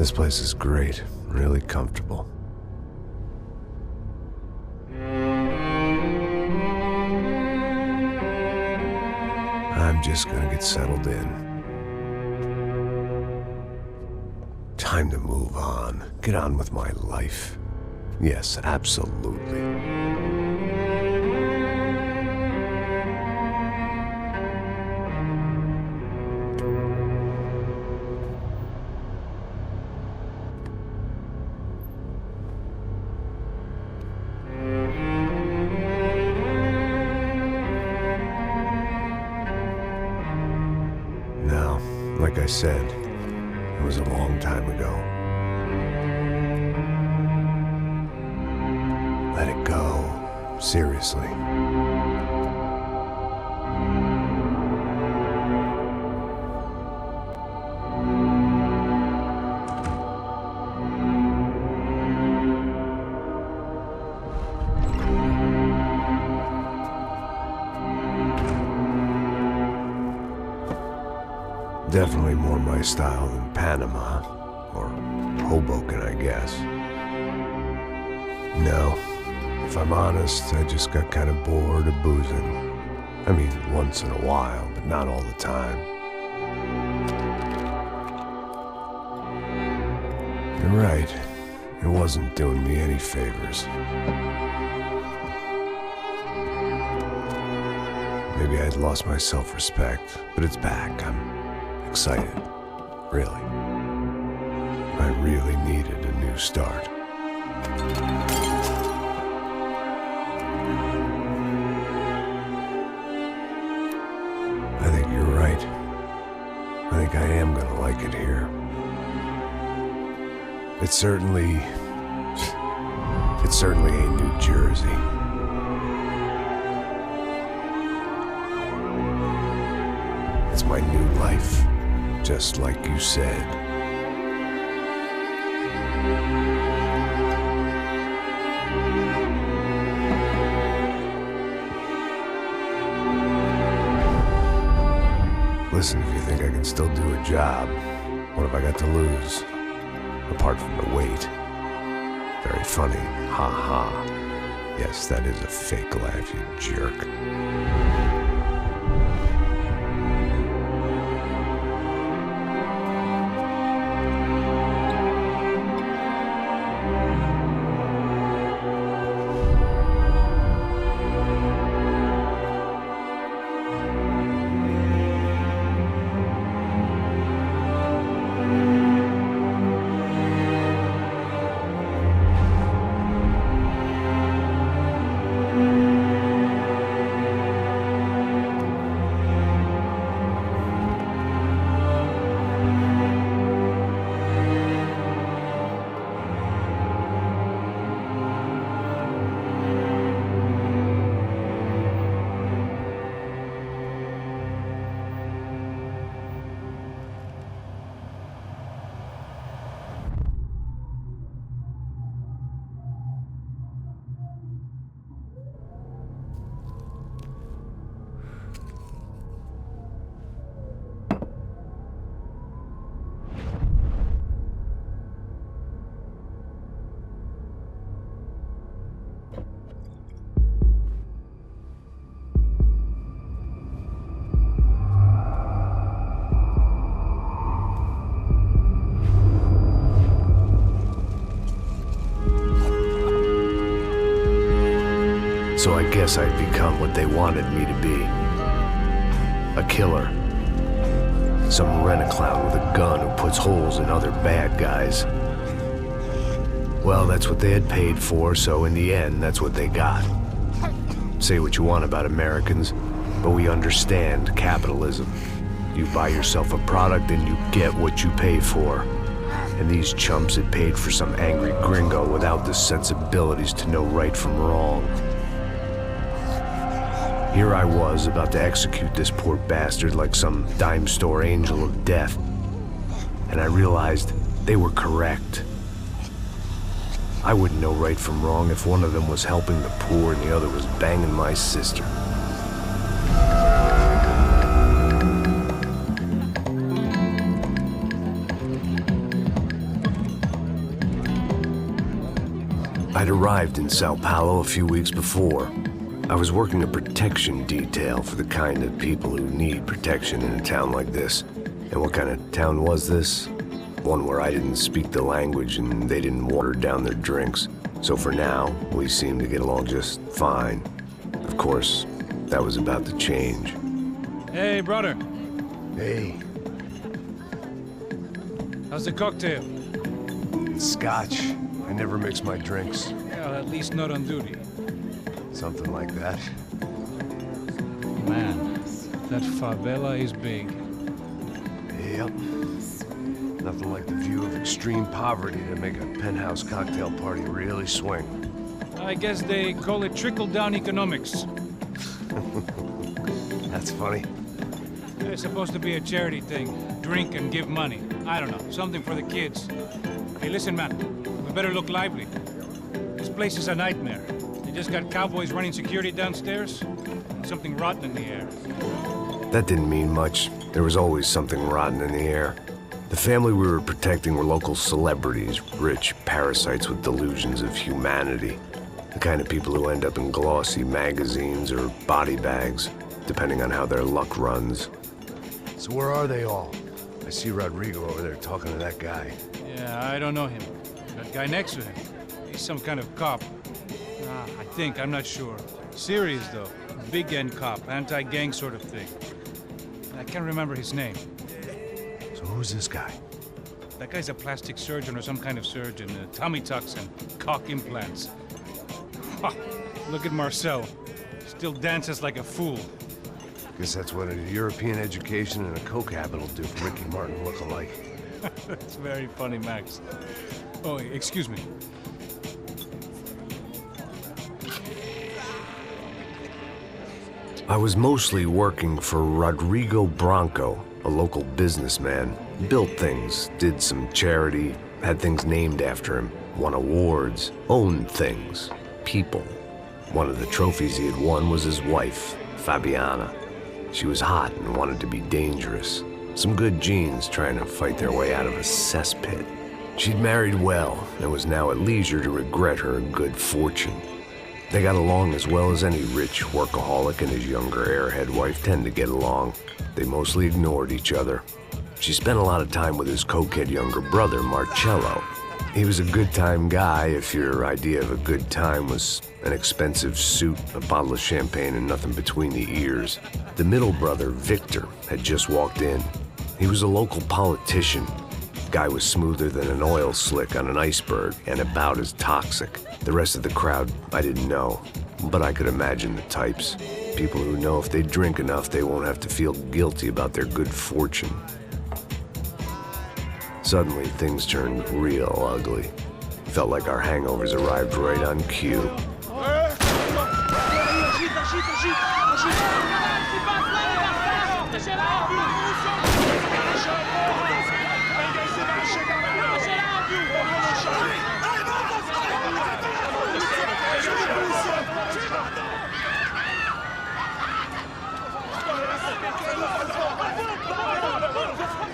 This place is great, really comfortable. I'm just gonna get settled in. Time to move on. Get on with my life. Yes, absolutely. Now, like I said, it was a long time ago. Let it go. Seriously. Definitely more my style than Panama, or Hoboken, I guess. No, if I'm honest, I just got kind of bored of boozing. I mean, once in a while, but not all the time. You're right, it wasn't doing me any favors. Maybe I'd lost my self-respect, but it's back. I'm excited, really. I really needed a new start. I think you're right. I think I am gonna like it here. It's certainly ain't New Jersey. It's my new life. Just like you said. Listen, if you think I can still do a job, what have I got to lose? Apart from the weight. Very funny. Ha ha. Yes, that is a fake laugh, you jerk. So I guess I'd become what they wanted me to be. A killer. Some rent-a-clown with a gun who puts holes in other bad guys. Well, that's what they had paid for, so in the end, that's what they got. Say what you want about Americans, but we understand capitalism. You buy yourself a product and you get what you pay for. And these chumps had paid for some angry gringo without the sensibilities to know right from wrong. Here I was, about to execute this poor bastard like some dime store angel of death. And I realized they were correct. I wouldn't know right from wrong if one of them was helping the poor and the other was banging my sister. I'd arrived in São Paulo a few weeks before. I was working a protection detail for the kind of people who need protection in a town like this. And what kind of town was this? One where I didn't speak the language and they didn't water down their drinks. So for now, we seemed to get along just fine. Of course, that was about to change. Hey, brother. Hey. How's the cocktail? It's scotch. I never mix my drinks. Well, at least not on duty. Something like that. Man, that favela is big. Yep. Nothing like the view of extreme poverty to make a penthouse cocktail party really swing. I guess they call it trickle-down economics. That's funny. It's supposed to be a charity thing. Drink and give money. I don't know, something for the kids. Hey, listen, man. We better look lively. This place is a nightmare. They just got cowboys running security downstairs. Something rotten in the air. That didn't mean much. There was always something rotten in the air. The family we were protecting were local celebrities, rich parasites with delusions of humanity. The kind of people who end up in glossy magazines or body bags, depending on how their luck runs. So where are they all? I see Rodrigo over there talking to that guy. Yeah, I don't know him. That guy next to him, he's some kind of cop. I think, I'm not sure. Serious, though. Big-end cop, anti-gang sort of thing. I can't remember his name. So who's this guy? That guy's a plastic surgeon or some kind of surgeon. Tummy tucks and cock implants. Look at Marcel. Still dances like a fool. Guess that's what a European education and a coke habit will do for Ricky Martin look-alike. That's very funny, Max. Oh, excuse me. I was mostly working for Rodrigo Branco, a local businessman. Built things, did some charity, had things named after him, won awards, owned things, people. One of the trophies he had won was his wife, Fabiana. She was hot and wanted to be dangerous. Some good genes trying to fight their way out of a cesspit. She'd married well and was now at leisure to regret her good fortune. They got along as well as any rich workaholic and his younger airhead wife tend to get along. They mostly ignored each other. She spent a lot of time with his cokehead younger brother, Marcello. He was a good-time guy if your idea of a good time was an expensive suit, a bottle of champagne, and nothing between the ears. The middle brother, Victor, had just walked in. He was a local politician. Guy was smoother than an oil slick on an iceberg and about as toxic. The rest of the crowd, I didn't know, but I could imagine the types. People who know if they drink enough, they won't have to feel guilty about their good fortune. Suddenly, things turned real ugly. Felt like our hangovers arrived right on cue.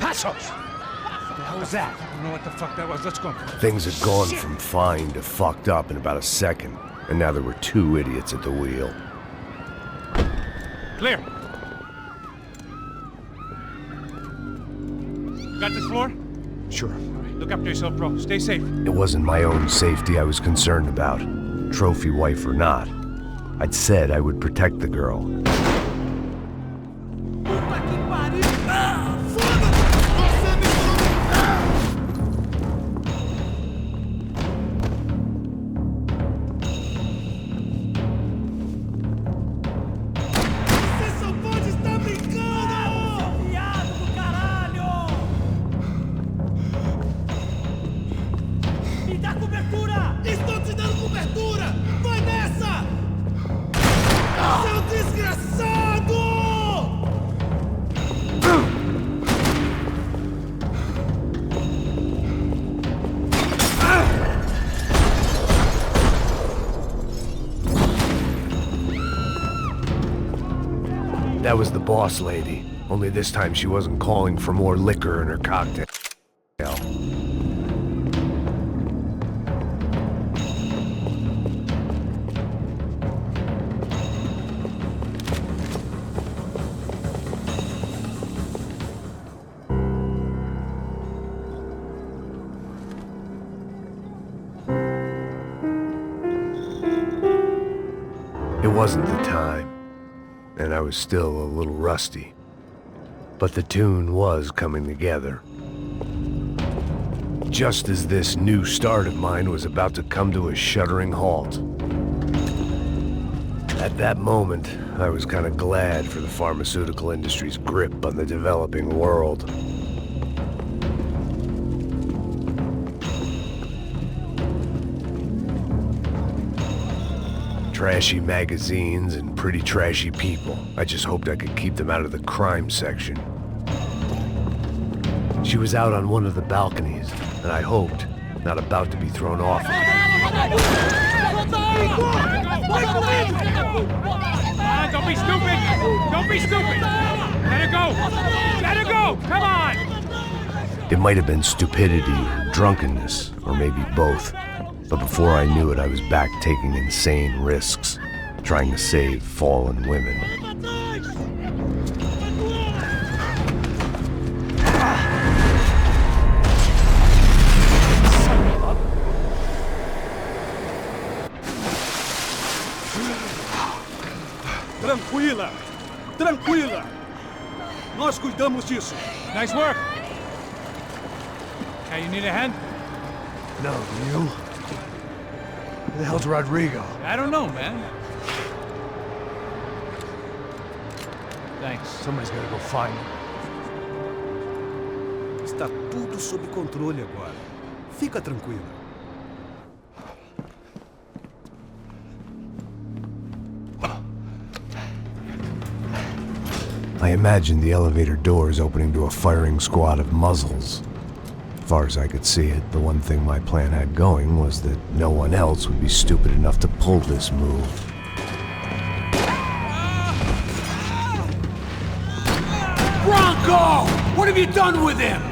Passos! What the hell was that? I don't know what the fuck that was. Let's go. Things had gone from fine to fucked up in about a second, and now there were two idiots at the wheel. Clear. You got this floor? Sure. All right, look after yourself, bro. Stay safe. It wasn't my own safety I was concerned about, trophy wife or not. I'd said I would protect the girl. That was the boss lady, only this time she wasn't calling for more liquor in her cocktail. It wasn't the time, and I was still a little rusty. But the tune was coming together. Just as this new start of mine was about to come to a shuddering halt. At that moment, I was kind of glad for the pharmaceutical industry's grip on the developing world. Trashy magazines and pretty trashy people. I just hoped I could keep them out of the crime section. She was out on one of the balconies, and I hoped not about to be thrown off. Don't be stupid! Don't be stupid! Let her go! Let her go! Come on! It might have been stupidity or drunkenness, or maybe both. But before I knew it, I was back taking insane risks, trying to save fallen women. Tranquila! Tranquila! Nós cuidamos disso. Nice work! Hey, you need a hand? No, you? Who the hell's Rodrigo? I don't know, man. Thanks. Somebody's gotta go find him. Está tudo sob controle agora. Fica tranquila. I imagined the elevator doors opening to a firing squad of muzzles. As far as I could see it, the one thing my plan had going was that no one else would be stupid enough to pull this move. Branco! What have you done with him?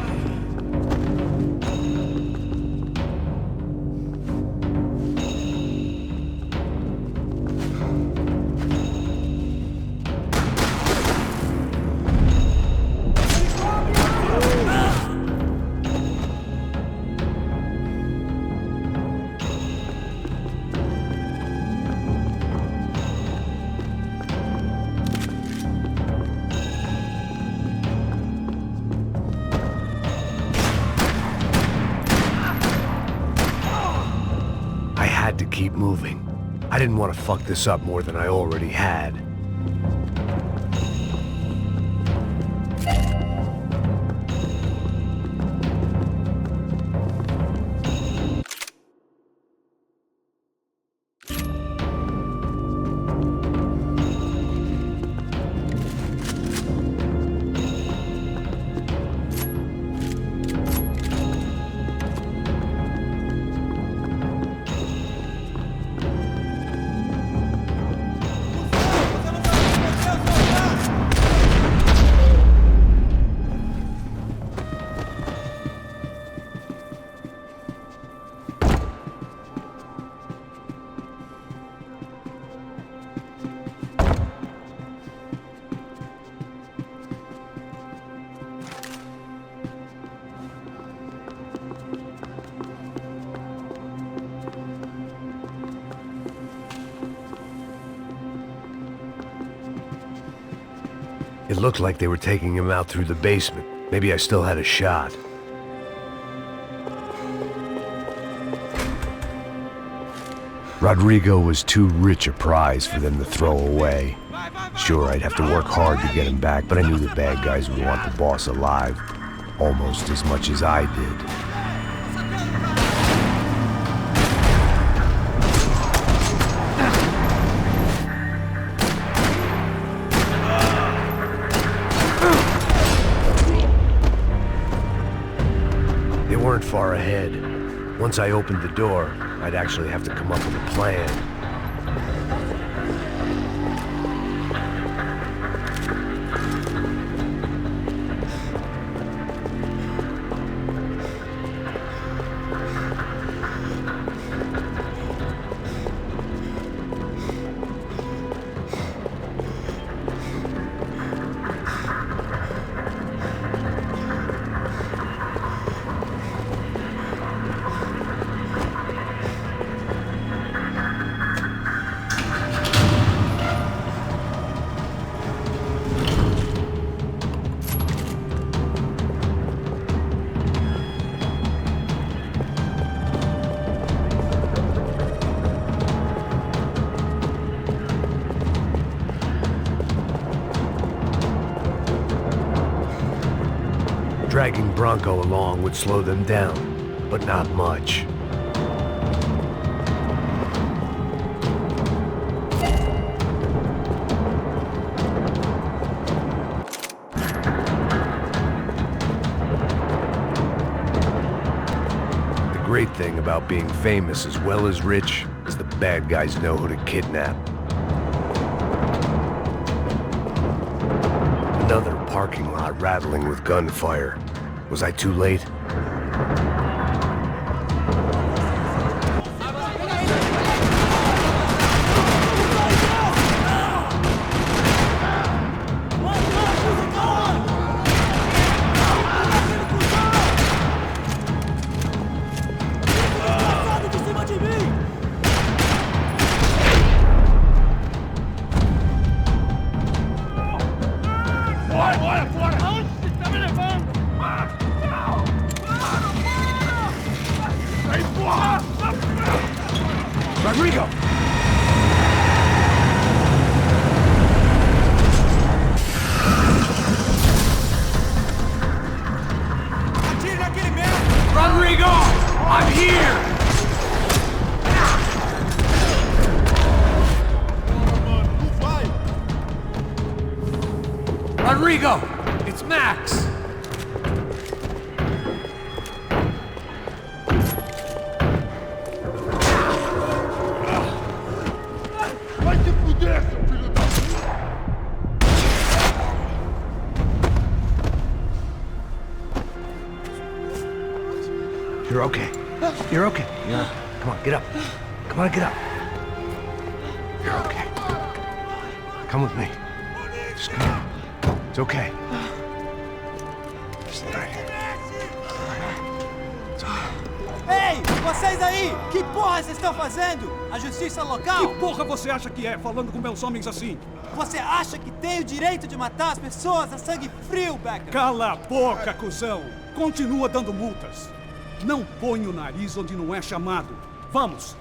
To keep moving. I didn't want to fuck this up more than I already had. It looked like they were taking him out through the basement. Maybe I still had a shot. Rodrigo was too rich a prize for them to throw away. Sure, I'd have to work hard to get him back, but I knew the bad guys would want the boss alive, almost as much as I did. They weren't far ahead. Once I opened the door, I'd actually have to come up with a plan. Dragging Branco along would slow them down, but not much. The great thing about being famous as well as rich is the bad guys know who to kidnap. Another parking lot rattling with gunfire. Was I too late? Rodrigo! Atire naquele merda! Rodrigo! I'm here! Rodrigo! It's Max! Vai se fuder, seu filho da... You're okay. You're okay. Come on, get up. Come on, get up. You're okay. Come with me. Just come on. It's okay. Just right here. It's okay. Ei, vocês aí! Que porra vocês estão fazendo? A justiça local? Que porra você acha que é, falando com meus homens assim? Você acha que tem o direito de matar as pessoas a sangue frio, Becker? Cala a boca, cuzão! Continua dando multas. Não põe o nariz onde não é chamado. Vamos!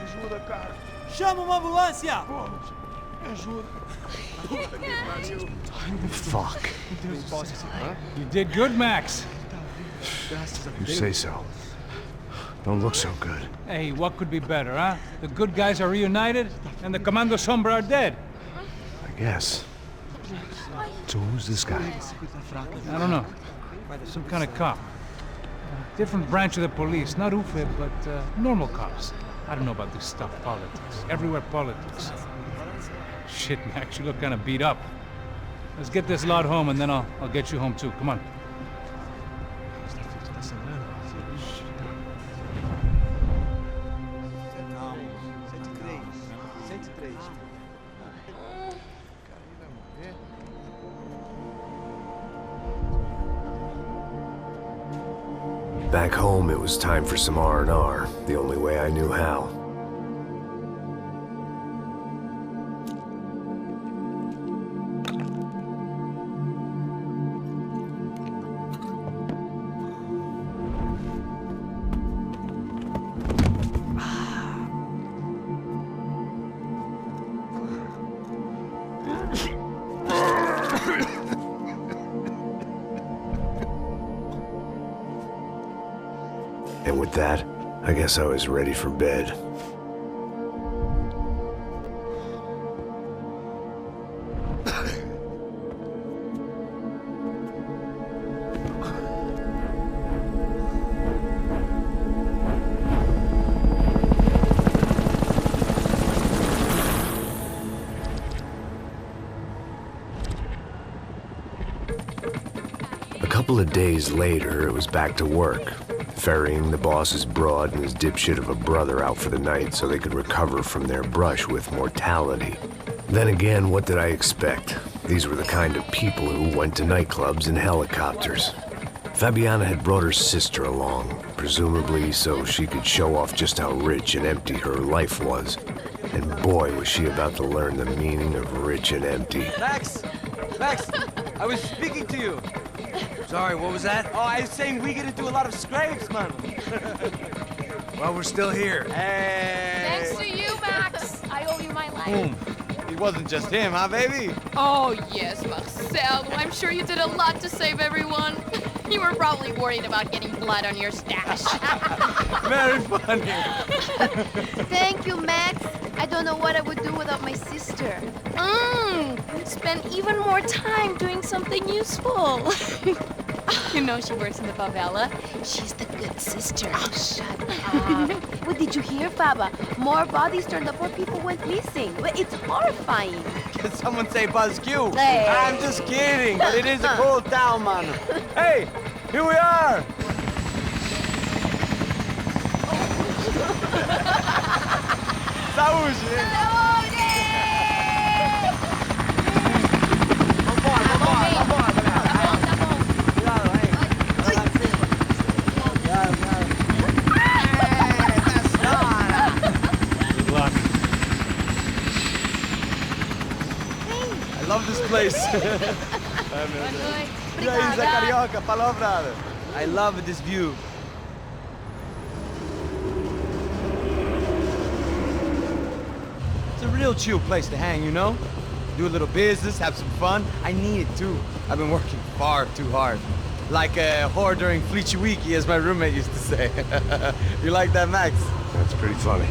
Ajuda, cara. Chama uma ambulância! Porra, me ajuda. Fuck. You did good, Max. You say so. Don't look so good. Hey, what could be better, huh? The good guys are reunited, and the Commando Sombra are dead. I guess. So who's this guy? I don't know. Some kind of cop. Different branch of the police. Not UFE, but normal cops. I don't know about this stuff, politics. Everywhere politics. Shit, Max, you look kind of beat up. Let's get this lot home, and then I'll get you home too. Come on. Back home, it was time for some R&R, the only way I knew how. And with that, I guess I was ready for bed. A couple of days later, it was back to work. Ferrying the boss's broad and his dipshit of a brother out for the night so they could recover from their brush with mortality. Then again, what did I expect? These were the kind of people who went to nightclubs in helicopters. Fabiana had brought her sister along, presumably so she could show off just how rich and empty her life was. And boy, was she about to learn the meaning of rich and empty. Max! Max! I was speaking to you. Sorry, what was that? Oh, I was saying we gotta do a lot of scrapes, man. Well, we're still here. Hey! Thanks to you, Max. I owe you my life. It wasn't just him, huh, baby? Oh, yes, Max. Marcelo, I'm sure you did a lot to save everyone. You were probably worried about getting blood on your stash. Very funny. Thank you, Max. I don't know what I would do without my sister. Spend even more time doing something useful. You know she works in the favela. She's the good sister. Oh, shut up. What did you hear, Baba? More bodies turned up where people went missing. It's horrifying. Can someone say Buzz Q? Hey. I'm just kidding, but it is a cool town, man. Hey, here we are. Saúde! I love this place. E aí, Zé Carioca, palavra. I love this view. It's a real chill place to hang, you know? Do a little business, have some fun. I need it too. I've been working far too hard. Like a whore during Fleechy Weeky, as my roommate used to say. You like that, Max? That's pretty funny.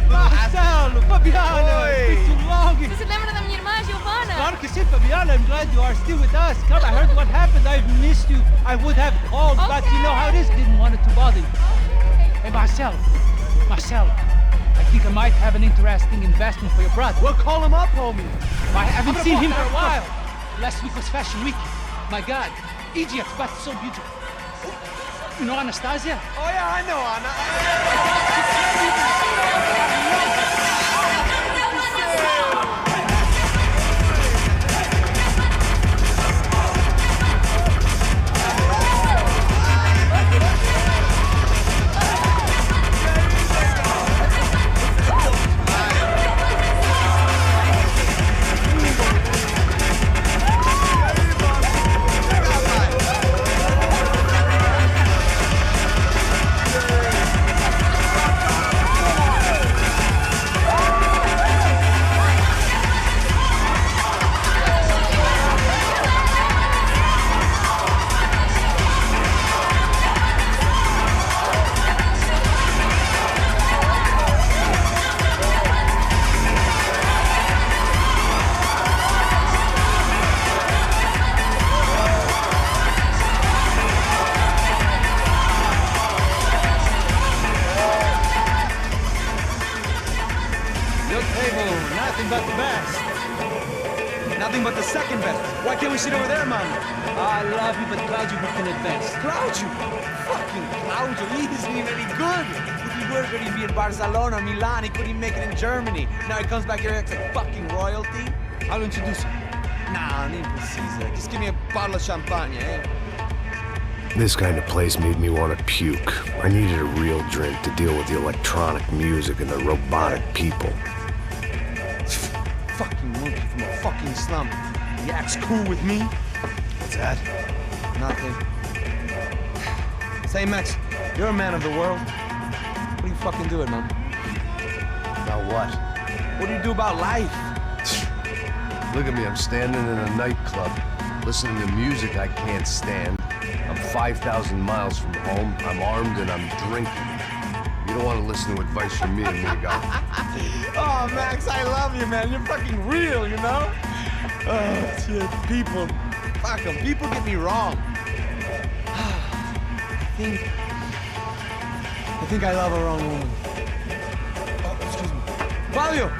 Marcelo, Fabiana, it's been too long. Você se lembra da minha irmã, Giovanna? Claro que sim, Fabiana. I'm glad you are still with us. Come, I heard what happened. I've missed you. I would have called, but you know how it is. Didn't want it to bother you. Hey, Marcelo, I think I might have an interesting investment for your brother. Well, call him up, homie. I haven't seen him for a while. Last week was Fashion Week. My God, Egypt, but so beautiful. You know Anastasia? Oh yeah, I know Anna. Nothing but the best. Nothing but the second best. Why can't we sit over there, man? I love you, but Claudio booked in advance. Claudio? Fucking Claudio, he isn't even any good. If he were going to be in Barcelona, Milan, he couldn't make it in Germany. Now he comes back here acts like fucking royalty. I'll introduce you. Nah, nem precisa. Just give me a bottle of champagne, eh? This kind of place made me want to puke. I needed a real drink to deal with the electronic music and the robotic people. Fucking monkey from a fucking slum. He acts cool with me. What's that? Nothing. Say, Max, you're a man of the world. What do you fucking do it, man? About what? What do you do about life? Look at me, I'm standing in a nightclub, listening to music I can't stand. I'm 5,000 miles from home, I'm armed and I'm drinking. You don't want to listen to advice from me, amigo. Oh, Max, I love you, man. You're fucking real, you know? Oh, shit. People. Fuck them. People get me wrong. I think I love a wrong woman. Oh, excuse me. Fabio!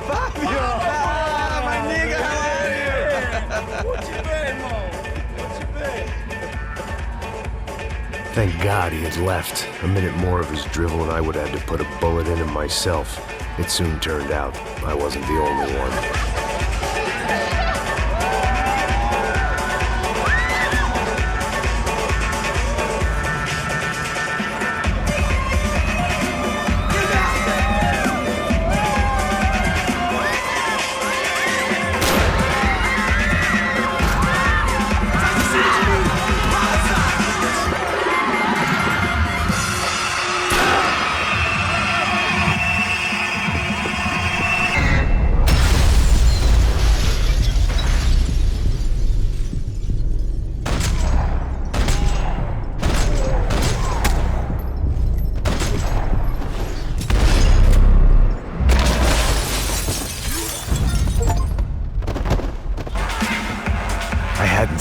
Fabio! Ah, my nigga, how are you? What you been, Mo? What you been? Thank God he had left. A minute more of his drivel and I would have had to put a bullet in him myself. It soon turned out I wasn't the only one.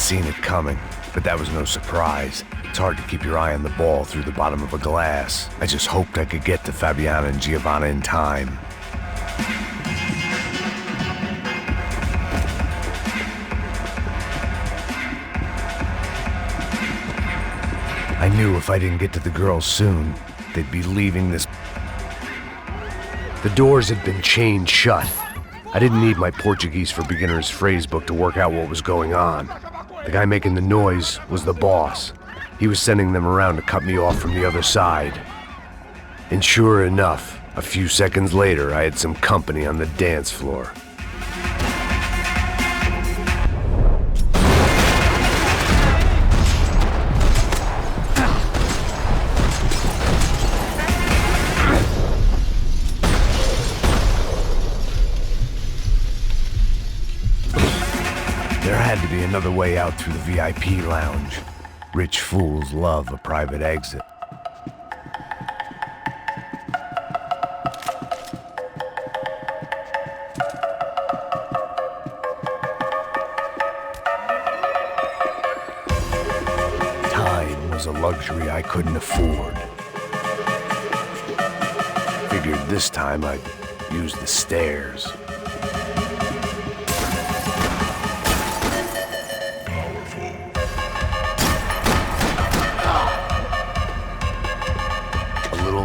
seen it coming, but that was no surprise. It's hard to keep your eye on the ball through the bottom of a glass. I just hoped I could get to Fabiana and Giovanna in time. I knew if I didn't get to the girls soon, they'd be leaving this. The doors had been chained shut. I didn't need my Portuguese for Beginners phrase book to work out what was going on. The guy making the noise was the boss. He was sending them around to cut me off from the other side. And sure enough, a few seconds later, I had some company on the dance floor. There had to be another way out through the VIP lounge. Rich fools love a private exit. Time was a luxury I couldn't afford. Figured this time I'd use the stairs.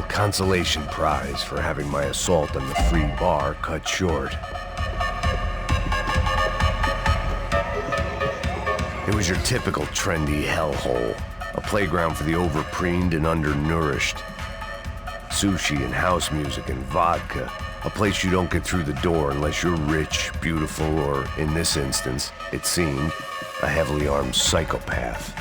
Consolation prize for having my assault on the free bar cut short. It was your typical trendy hellhole, a playground for the overpreened and undernourished. Sushi and house music and vodka, a place you don't get through the door unless you're rich, beautiful, or, in this instance, it seemed, a heavily armed psychopath.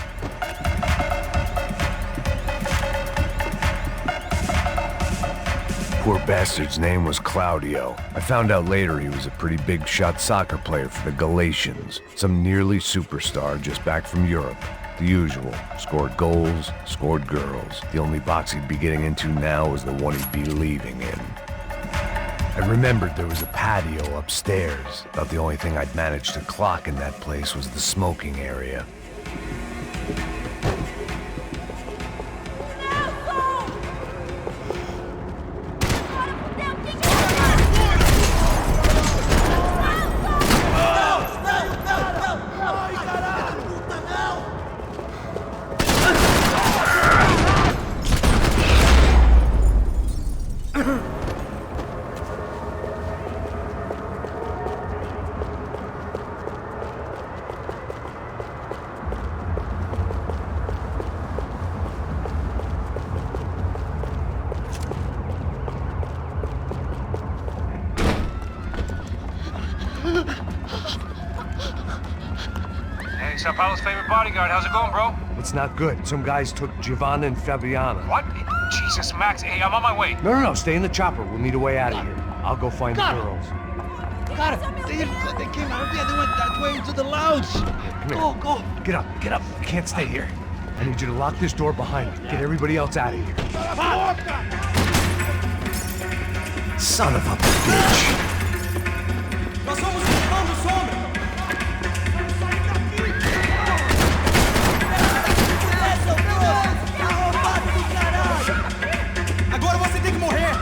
Poor bastard's name was Claudio. I found out later he was a pretty big shot soccer player for the Galatians, some nearly superstar just back from Europe. The usual. Scored goals, scored girls. The only box he'd be getting into now was the one he'd be leaving in. I remembered there was a patio upstairs. About the only thing I'd managed to clock in that place was the smoking area. São Paulo's favorite bodyguard. How's it going, bro? It's not good. Some guys took Giovanna and Fabiana. What? Jesus, Max. Hey, I'm on my way. No, stay in the chopper. We'll need a way out of here. I'll go find the girls. Got it. They came out of there. They went that way into the lounge. Go. Get up. You can't stay here. I need you to lock this door behind me. Get everybody else out of here. Son of a bitch. Nós vamos empurrando os homens! Agora você tem que morrer!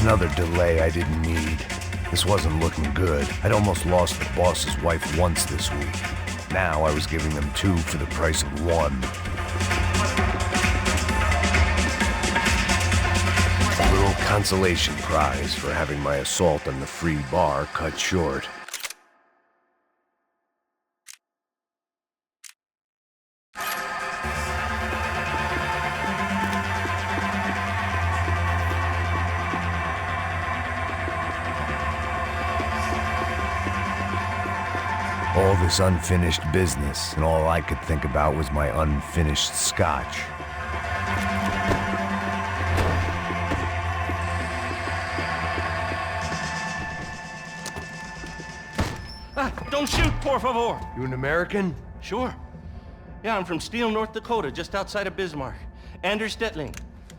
Another delay I didn't need. This wasn't looking good. I'd almost lost the boss's wife once this week. Now I was giving them two for the price of one. consolation prize for having my assault on the free bar cut short. All this unfinished business, and all I could think about was my unfinished scotch. Don't shoot, por favor. You an American? Sure. Yeah, I'm from Steele, North Dakota, just outside of Bismarck. Anders Stetling.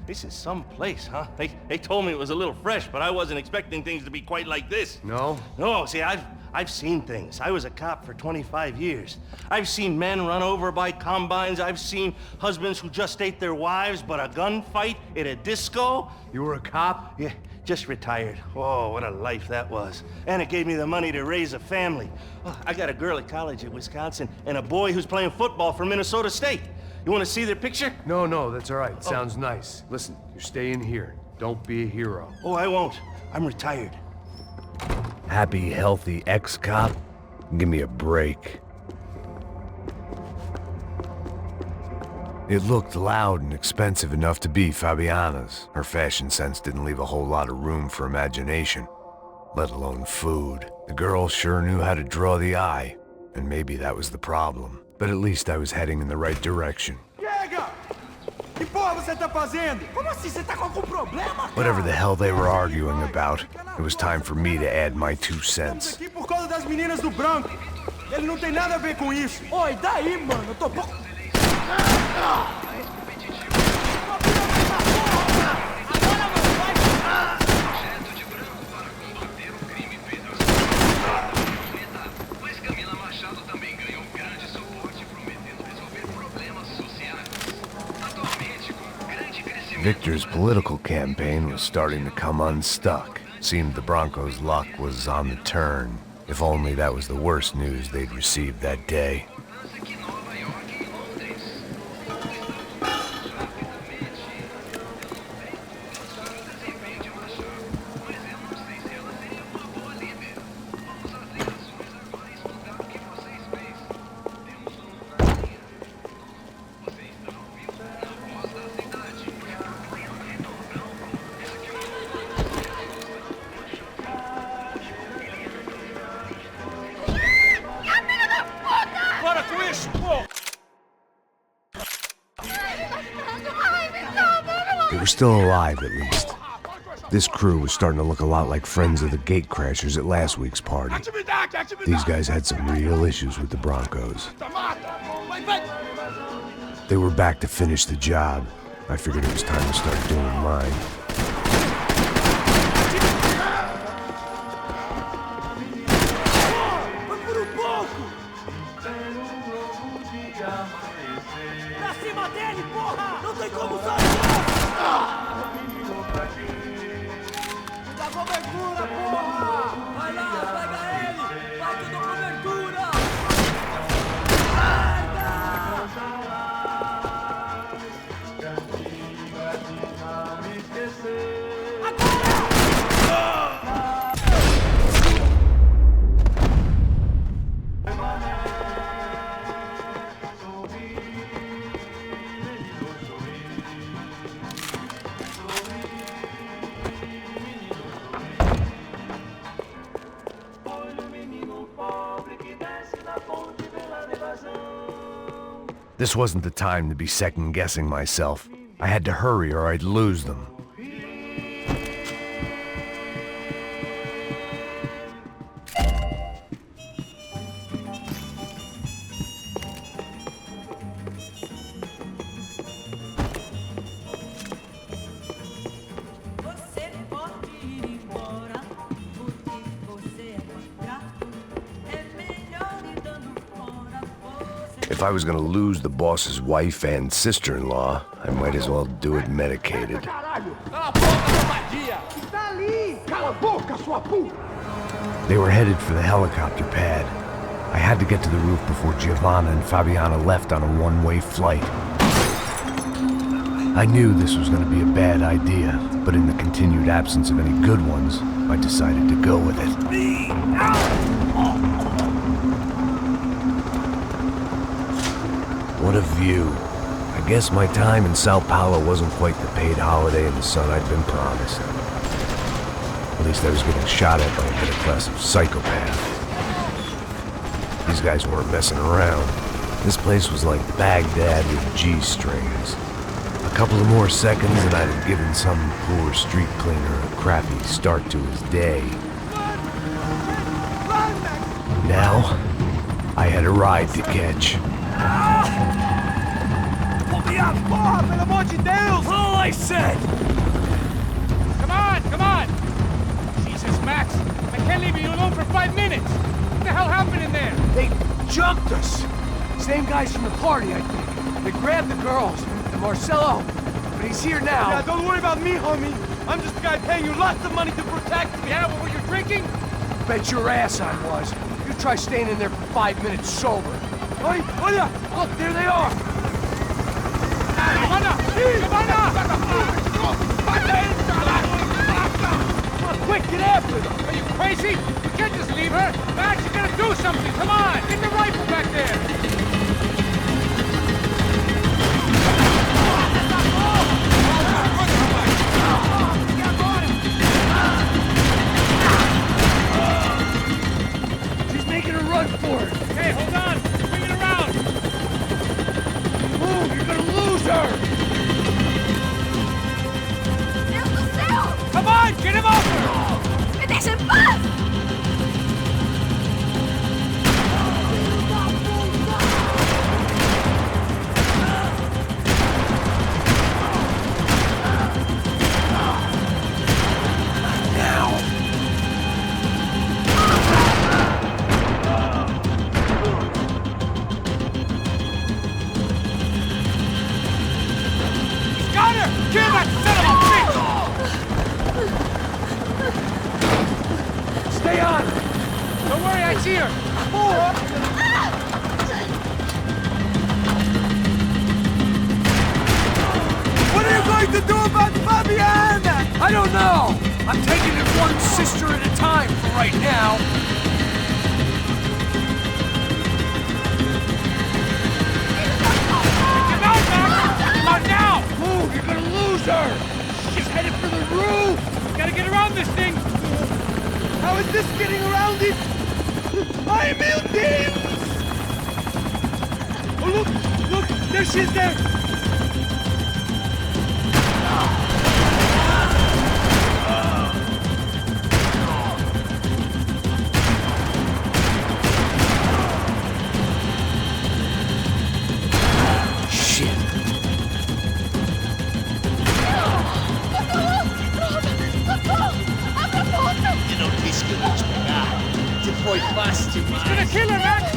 This is some place, huh? They told me it was a little fresh, but I wasn't expecting things to be quite like this. No? No, see, I've seen things. I was a cop for 25 years. I've seen men run over by combines. I've seen husbands who just ate their wives, but a gunfight at a disco. You were a cop? Yeah, just retired. Oh, what a life that was. And it gave me the money to raise a family. Oh, I got a girl at college at Wisconsin and a boy who's playing football for Minnesota State. You want to see their picture? No, that's all right. Sounds nice. Listen, you're staying here. Don't be a hero. Oh, I won't. I'm retired. Happy, healthy ex-cop? Give me a break. It looked loud and expensive enough to be Fabiana's. Her fashion sense didn't leave a whole lot of room for imagination, let alone food. The girl sure knew how to draw the eye, and maybe that was the problem. But at least I was heading in the right direction. Que porra você tá fazendo? Como assim? Você tá com algum problema, cara? Whatever the hell they were arguing about, it was time for me to add my 2 cents. Aqui por causa das meninas do Branco. Ele não tem nada a ver com isso. Oi, daí, mano? Eu tô pouco... Victor's political campaign was starting to come unstuck. Seemed the Broncos' luck was on the turn. If only that was the worst news they'd received that day. They were still alive, at least. This crew was starting to look a lot like friends of the gatecrashers at last week's party. These guys had some real issues with the Broncos. They were back to finish the job. I figured it was time to start doing mine. This wasn't the time to be second-guessing myself. I had to hurry or I'd lose them. If I was gonna lose the boss's wife and sister-in-law, I might as well do it medicated. They were headed for the helicopter pad. I had to get to the roof before Giovanna and Fabiana left on a one-way flight. I knew this was going to be a bad idea, but in the continued absence of any good ones, I decided to go with it. What a view. I guess my time in São Paulo wasn't quite the paid holiday in the sun I'd been promised. At least I was getting shot at by a middle-class psychopath. These guys weren't messing around. This place was like Baghdad with G-strings. A couple of more seconds and I'd have given some poor street cleaner a crappy start to his day. Now, I had a ride to catch. Pull me up! Porra, pelo amor de Deus! All I said! Come on, come on! Jesus, Max, I can't leave you alone for 5 minutes! What the hell happened in there? They jumped us! Same guys from the party, I think. They grabbed the girls, and Marcelo, but he's here now. Yeah, don't worry about me, homie. I'm just a guy paying you lots of money to protect me. Yeah, what were you drinking? Bet your ass I was. You try staying in there for 5 minutes sober. Oi, olha! Look, there they are! Come on! Quick, get after them! Are you crazy? You can't just leave her! Max, you gotta do something! Come on! Get the rifle back there! She's making a run for it! Hey, hold on! Bring it around! Move! You're gonna lose her! Come on! Get him off her! ¡Me dejen en paz! Got her! Kill that son of a bitch! Stay on! Don't worry, I see her! What are you going to do about Fabiana? I don't know! I'm taking it one sister at a time for right now. Get out, Max! Come on now! Move! You're gonna lose her! She's headed for the roof! Gotta get around this thing! How is this getting around it? Ai, meu Deus! Oh, look! Look! There she is there! Shit. He's gonna kill her, Max!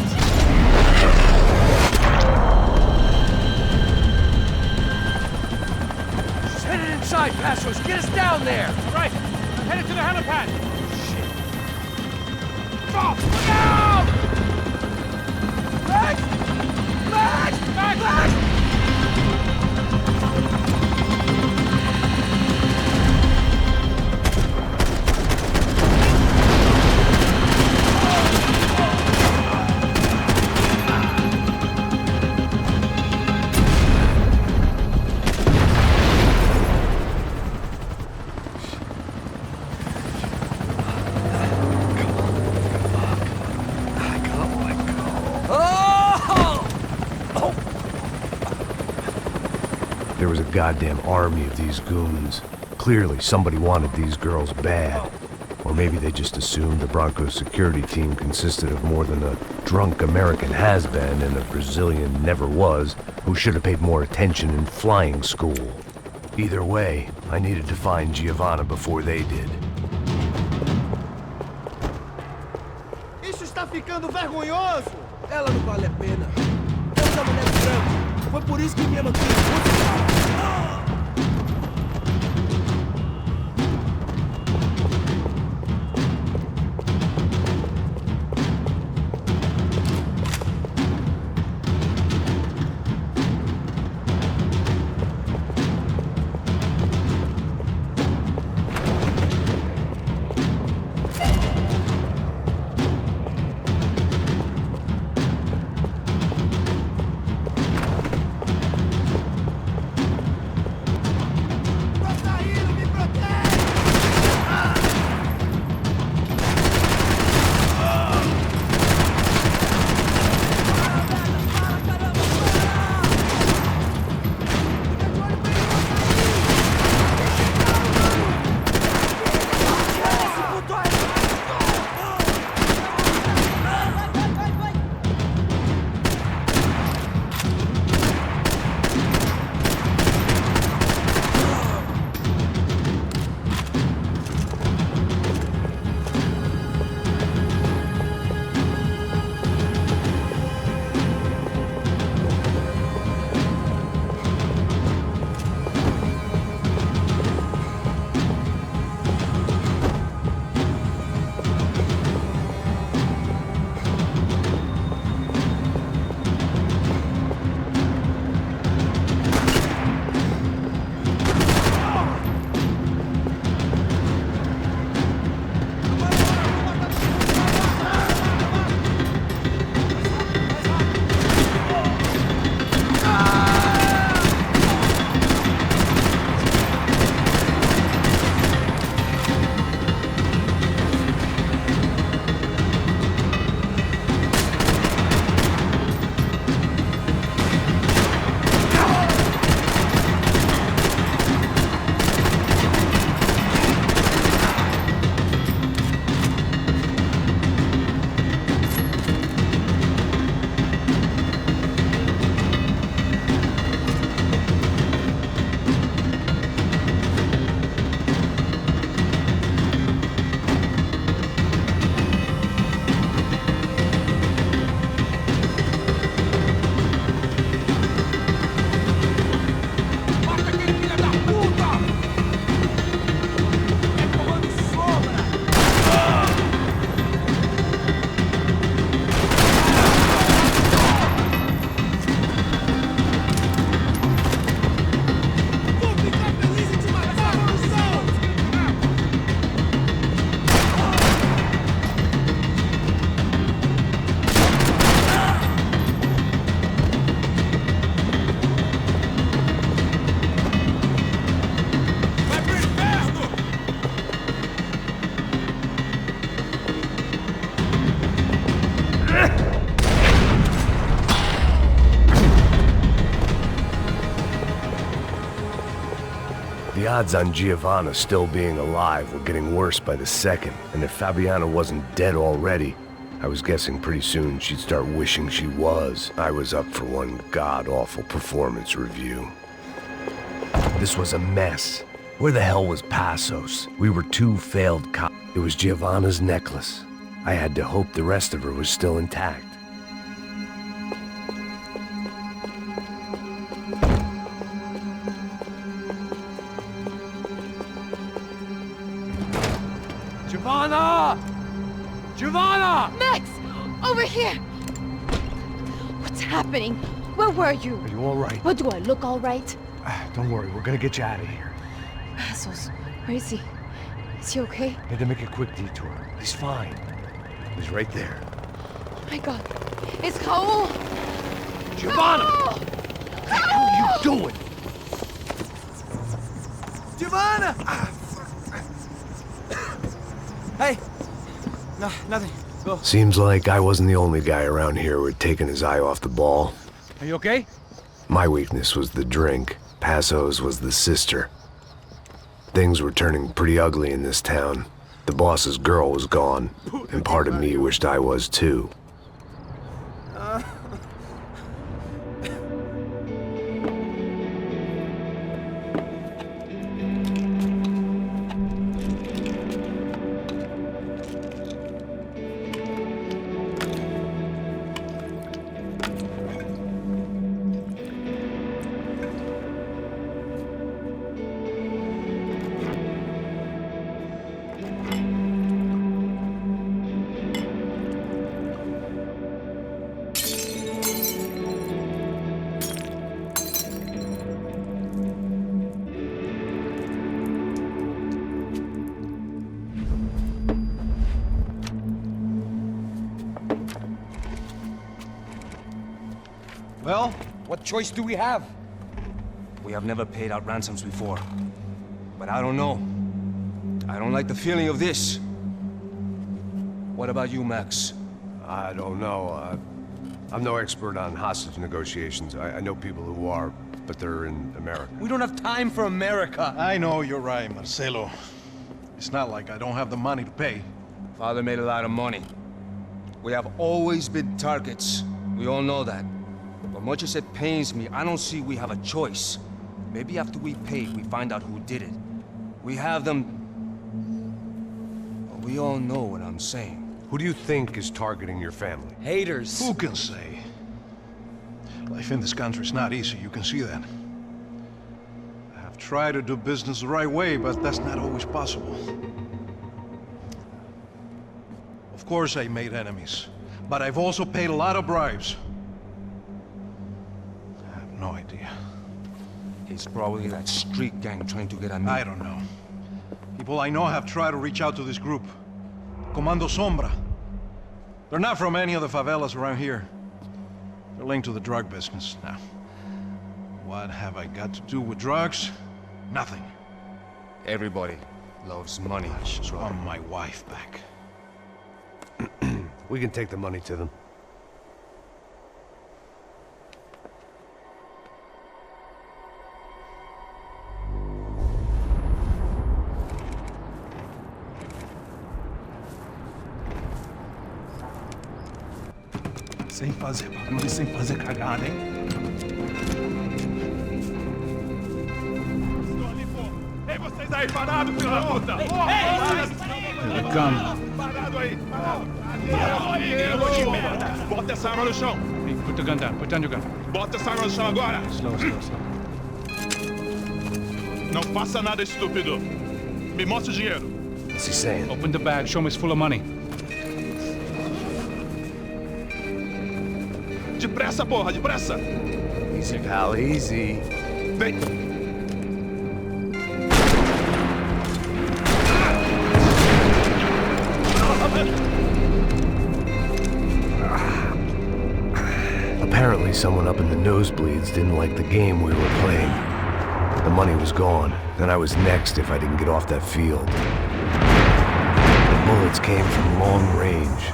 She's headed inside, Passos. Get us down there! All right, I'm headed to the helipad. Stop! Look out! Max! Max! Max! Max! There was a goddamn army of these goons. Clearly, somebody wanted these girls bad. Or maybe they just assumed the Branco's security team consisted of more than a drunk American has-been and a Brazilian never-was who should have paid more attention in flying school. Either way, I needed to find Giovanna before they did. Isso está ficando vergonhoso! Ela não vale a pena. Eu da mulher branca. Foi por isso que me mantive muito. The odds on Giovanna still being alive were getting worse by the second, and if Fabiana wasn't dead already, I was guessing pretty soon she'd start wishing she was. I was up for one god-awful performance review. This was a mess. Where the hell was Passos? We were two failed cops. It was Giovanna's necklace. I had to hope the rest of her was still intact. Giovanna! Giovanna! Max! Over here! What's happening? Where were you? Are you all right? What, do I look all right? Don't worry, we're gonna get you out of here. Passos, where is he? Is he okay? Had to make a quick detour. He's fine. He's right there. Oh my god. It's Raul! Giovanna! Raul! What the hell are you doing? Giovanna! Hey! No, nothing. Go. Seems like I wasn't the only guy around here who had taken his eye off the ball. Are you okay? My weakness was the drink. Passos was the sister. Things were turning pretty ugly in this town. The boss's girl was gone, and part of me wished I was too. Well, what choice do we have? We have never paid out ransoms before. But I don't know. I don't like the feeling of this. What about you, Max? I don't know. I'm no expert on hostage negotiations. I know people who are, but they're in America. We don't have time for America. I know you're right, Marcelo. It's not like I don't have the money to pay. Father made a lot of money. We have always been targets. We all know that. But much as it pains me, I don't see we have a choice. Maybe after we pay, we find out who did it. We have them... But we all know what I'm saying. Who do you think is targeting your family? Haters. Who can say? Life in this country is not easy, you can see that. I have tried to do business the right way, but that's not always possible. Of course I made enemies, but I've also paid a lot of bribes. I have no idea. It's probably that street gang trying to get at me. I don't know. People I know have tried to reach out to this group. Comando Sombra. They're not from any of the favelas around here. They're linked to the drug business. Now, what have I got to do with drugs? Nothing. Everybody loves money. I just want my wife back. We can take the money to them. Sem fazer barulho, sem fazer cagada, hein? Estou ali, pô! Ei, vocês aí, parados, filho da puta! Here they come. Parado aí! Parado! Bota essa arma no chão! Hey, put the gun down. Put down your gun. Bota essa arma no chão agora! Slow, slow, slow. Não faça nada, estúpido! Me mostre o dinheiro! What's he saying? Open the bag. Show me it's full of money. Depressa, porra, depressa! Easy, pal, easy. Vem! Apparently someone up in the nosebleeds didn't like the game we were playing. The money was gone, and I was next if I didn't get off that field. The bullets came from long range.